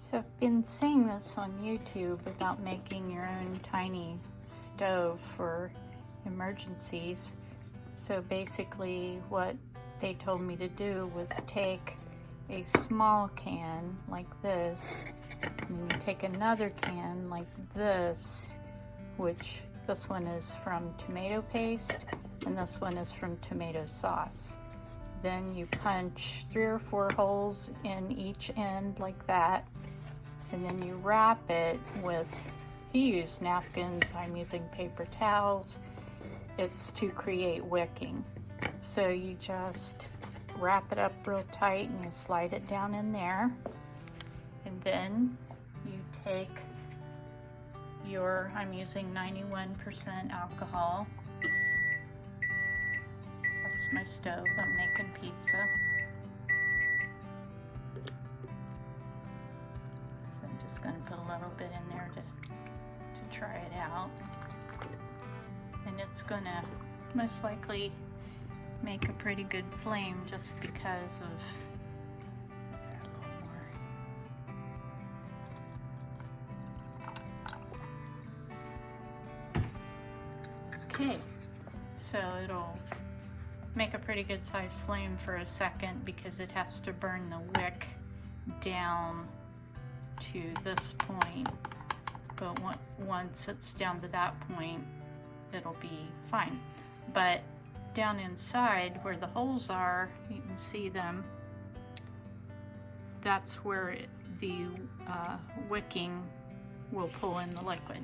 So I've been seeing this on YouTube about making your own tiny stove for emergencies. So basically what they told me to do was take a small can like this, and then you take another can like this, which this one is from tomato paste and this one is from tomato sauce. Then you punch 3 or 4 holes in each end like that, and then you wrap it with, you use napkins, I'm using paper towels. It's to create wicking. So you just wrap it up real tight and you slide it down in there. And then you take your, I'm using 91% alcohol. That's my stove, I'm making pizza. So I'm just gonna put a little bit in there to try it out. And it's gonna most likely make a pretty good flame just because of, let's add a little more. Okay, so it'll make a pretty good sized flame for a second because it has to burn the wick down to this point, but once it's down to that point, it'll be fine. But down inside where the holes are, you can see them, that's where the wicking will pull in the liquid.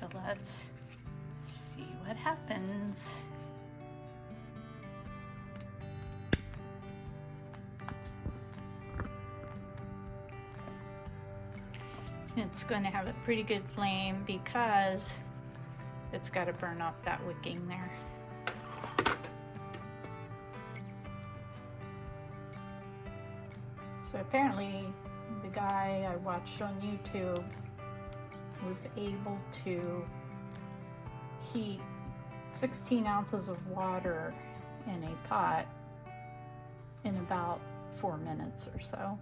So let's see what happens. It's going to have a pretty good flame because it's got to burn off that wicking there. So apparently the guy I watched on YouTube was able to heat 16 ounces of water in a pot in about 4 minutes or so.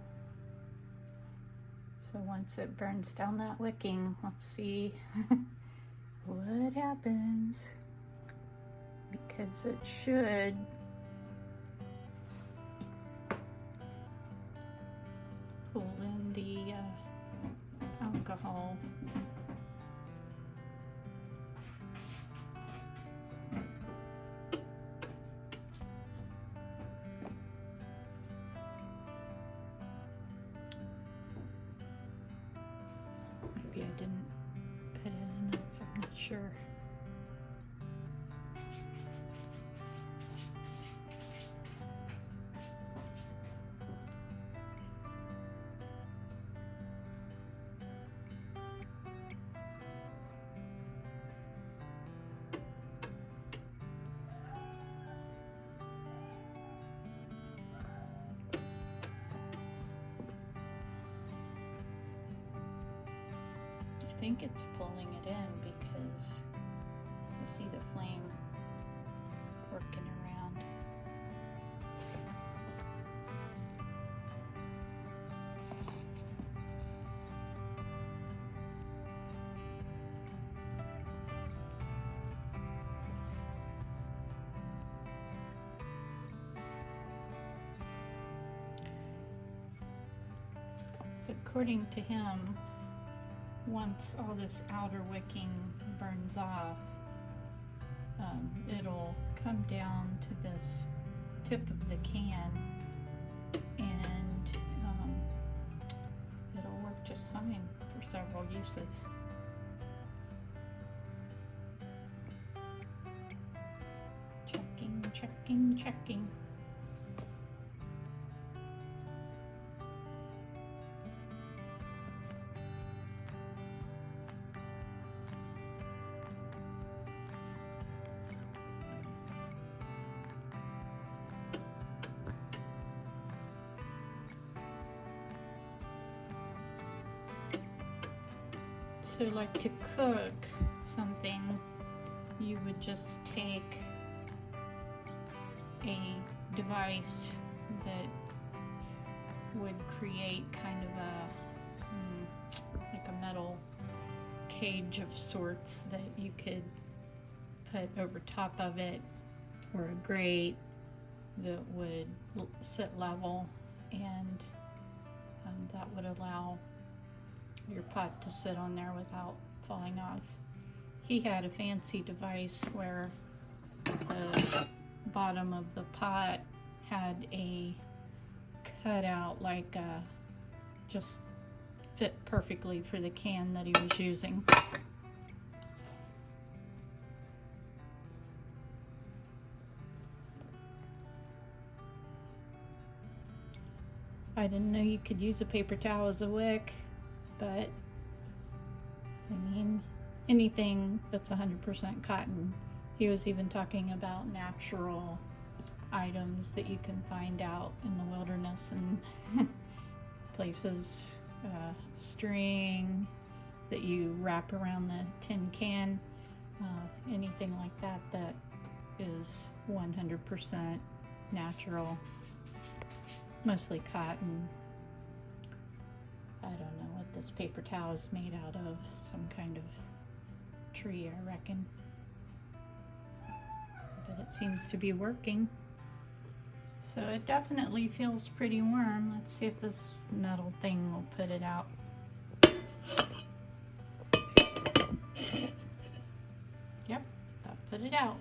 So once it burns down that wicking, let's see what happens, because it should pull in the alcohol. Maybe I didn't put it enough, I'm not sure. I think it's pulling it in because you see the flame working around. So according to him, once all this outer wicking burns off, it'll come down to this tip of the can and it'll work just fine for several uses. Checking, checking, checking. So like to cook something, you would just take a device that would create kind of a metal cage of sorts that you could put over top of it, or a grate that would sit level, and that would allow your pot to sit on there without falling off. He had a fancy device where the bottom of the pot had a cutout, like just fit perfectly for the can that he was using. I didn't know you could use a paper towel as a wick, but I mean, anything that's 100% cotton. He was even talking about natural items that you can find out in the wilderness and places, string that you wrap around the tin can, anything like that that is 100% natural, mostly cotton. I don't know what this paper towel is made out of, some kind of tree, I reckon. But it seems to be working. So it definitely feels pretty warm. Let's see if this metal thing will put it out. Yep, that put it out.